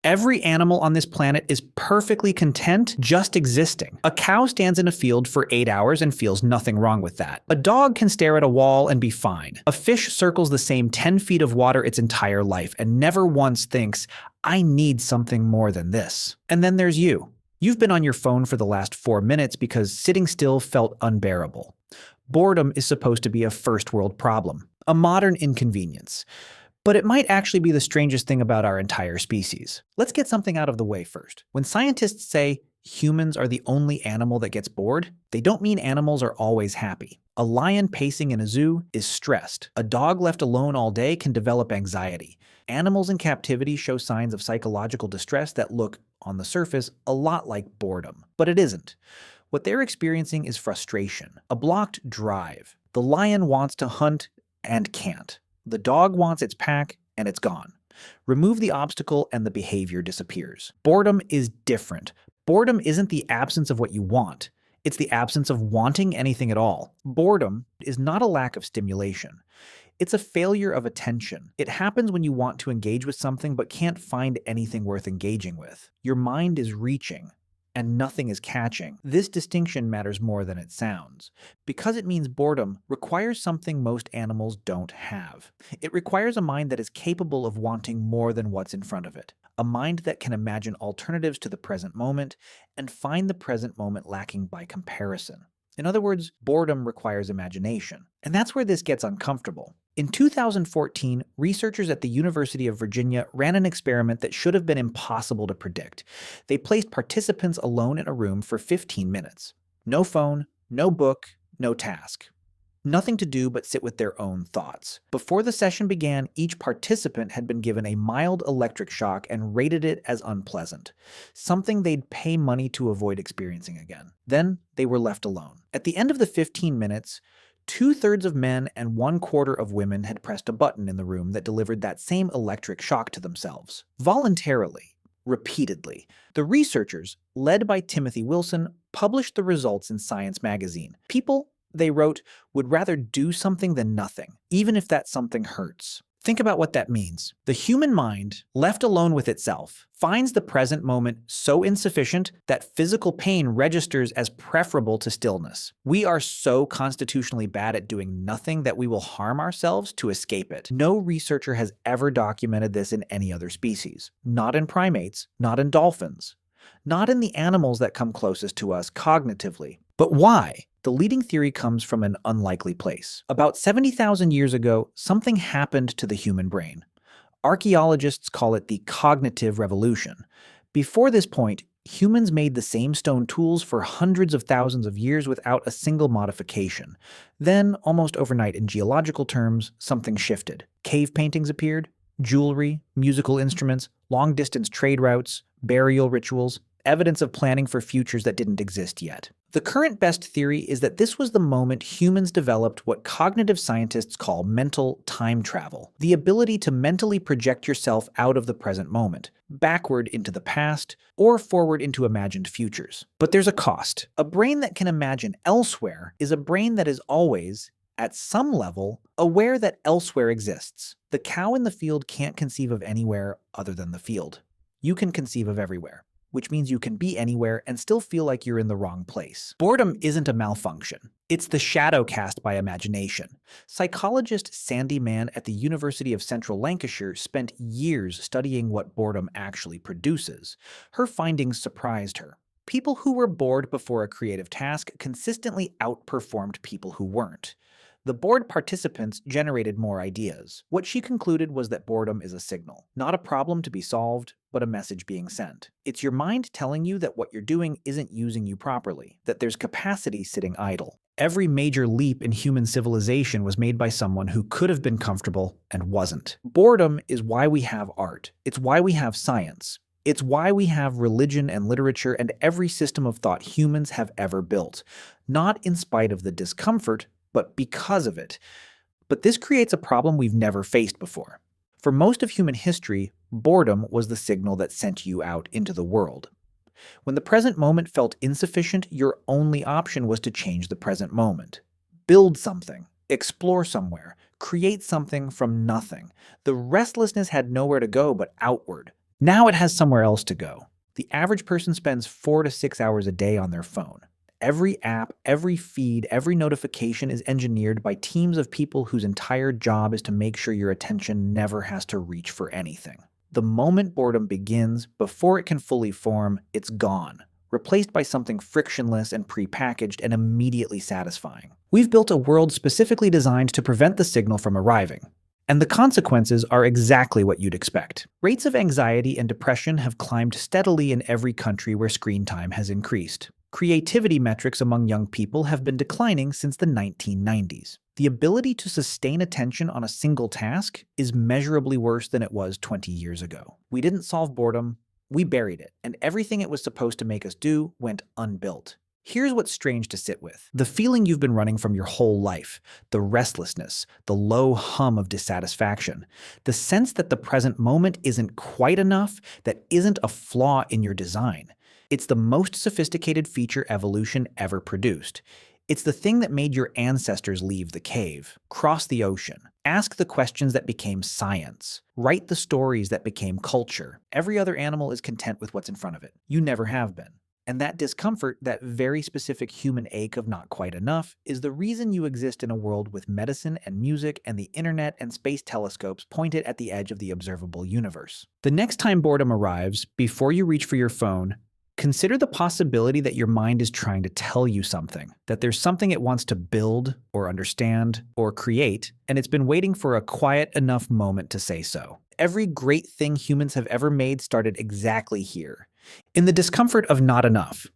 Every animal on this planet is perfectly content just existing. A cow stands in a field for 8 hours and feels nothing wrong with that. A dog can stare at a wall and be fine. A fish circles the same 10 feet of water its entire life and never once thinks, I need something more than this. And then there's you. You've been on your phone for the last 4 minutes because sitting still felt unbearable. Boredom is supposed to be a first world problem, a modern inconvenience. But it might actually be the strangest thing about our entire species. Let's get something out of the way first. When scientists say humans are the only animal that gets bored, they don't mean animals are always happy. A lion pacing in a zoo is stressed. A dog left alone all day can develop anxiety. Animals in captivity show signs of psychological distress that look, on the surface, a lot like boredom. But it isn't. What they're experiencing is frustration, a blocked drive. The lion wants to hunt and can't. The dog wants its pack, and it's gone. Remove the obstacle, and the behavior disappears. Boredom is different. Boredom isn't the absence of what you want. It's the absence of wanting anything at all. Boredom is not a lack of stimulation. It's a failure of attention. It happens when you want to engage with something but can't find anything worth engaging with. Your mind is reaching, and nothing is catching. This distinction matters more than it sounds, because it means boredom requires something most animals don't have. It requires a mind that is capable of wanting more than what's in front of it, a mind that can imagine alternatives to the present moment and find the present moment lacking by comparison. In other words, boredom requires imagination. And that's where this gets uncomfortable. In 2014, researchers at the University of Virginia ran an experiment that should have been impossible to predict. They placed participants alone in a room for 15 minutes. No phone, no book, no task. Nothing to do but sit with their own thoughts. Before the session began, each participant had been given a mild electric shock and rated it as unpleasant, something they'd pay money to avoid experiencing again. Then they were left alone. At the end of the 15 minutes, 2/3 of men and 1/4 of women had pressed a button in the room that delivered that same electric shock to themselves. Voluntarily, repeatedly. The researchers, led by Timothy Wilson, published the results in Science magazine. People, they wrote, would rather do something than nothing, even if that something hurts. Think about what that means. The human mind, left alone with itself, finds the present moment so insufficient that physical pain registers as preferable to stillness. We are so constitutionally bad at doing nothing that we will harm ourselves to escape it. No researcher has ever documented this in any other species. Not in primates, not in dolphins, not in the animals that come closest to us cognitively. But why? The leading theory comes from an unlikely place. About 70,000 years ago, something happened to the human brain. Archaeologists call it the cognitive revolution. Before this point, humans made the same stone tools for hundreds of thousands of years without a single modification. Then, almost overnight in geological terms, something shifted. Cave paintings appeared, jewelry, musical instruments, long-distance trade routes, burial rituals, evidence of planning for futures that didn't exist yet. The current best theory is that this was the moment humans developed what cognitive scientists call mental time travel, the ability to mentally project yourself out of the present moment, backward into the past, or forward into imagined futures. But there's a cost. A brain that can imagine elsewhere is a brain that is always, at some level, aware that elsewhere exists. The cow in the field can't conceive of anywhere other than the field. You can conceive of everywhere, which means you can be anywhere and still feel like you're in the wrong place. Boredom isn't a malfunction. It's the shadow cast by imagination. Psychologist Sandy Mann at the University of Central Lancashire spent years studying what boredom actually produces. Her findings surprised her. People who were bored before a creative task consistently outperformed people who weren't. The bored participants generated more ideas. What she concluded was that boredom is a signal, not a problem to be solved, but a message being sent. It's your mind telling you that what you're doing isn't using you properly, that there's capacity sitting idle. Every major leap in human civilization was made by someone who could have been comfortable and wasn't. Boredom is why we have art. It's why we have science. It's why we have religion and literature and every system of thought humans have ever built. Not in spite of the discomfort, but because of it. But this creates a problem we've never faced before. For most of human history, boredom was the signal that sent you out into the world. When the present moment felt insufficient, your only option was to change the present moment. Build something, explore somewhere, create something from nothing. The restlessness had nowhere to go but outward. Now it has somewhere else to go. The average person spends 4 to 6 hours a day on their phone. Every app, every feed, every notification is engineered by teams of people whose entire job is to make sure your attention never has to reach for anything. The moment boredom begins, before it can fully form, it's gone, replaced by something frictionless and prepackaged and immediately satisfying. We've built a world specifically designed to prevent the signal from arriving. And the consequences are exactly what you'd expect. Rates of anxiety and depression have climbed steadily in every country where screen time has increased. Creativity metrics among young people have been declining since the 1990s. The ability to sustain attention on a single task is measurably worse than it was 20 years ago. We didn't solve boredom, we buried it, and everything it was supposed to make us do went unbuilt. Here's what's strange to sit with. The feeling you've been running from your whole life, the restlessness, the low hum of dissatisfaction, the sense that the present moment isn't quite enough, that isn't a flaw in your design. It's the most sophisticated feature evolution ever produced. It's the thing that made your ancestors leave the cave, cross the ocean, ask the questions that became science, write the stories that became culture. Every other animal is content with what's in front of it. You never have been. And that discomfort, that very specific human ache of not quite enough, is the reason you exist in a world with medicine and music and the internet and space telescopes pointed at the edge of the observable universe. The next time boredom arrives, before you reach for your phone, consider the possibility that your mind is trying to tell you something, that there's something it wants to build or understand or create, and it's been waiting for a quiet enough moment to say so. Every great thing humans have ever made started exactly here, in the discomfort of not enough.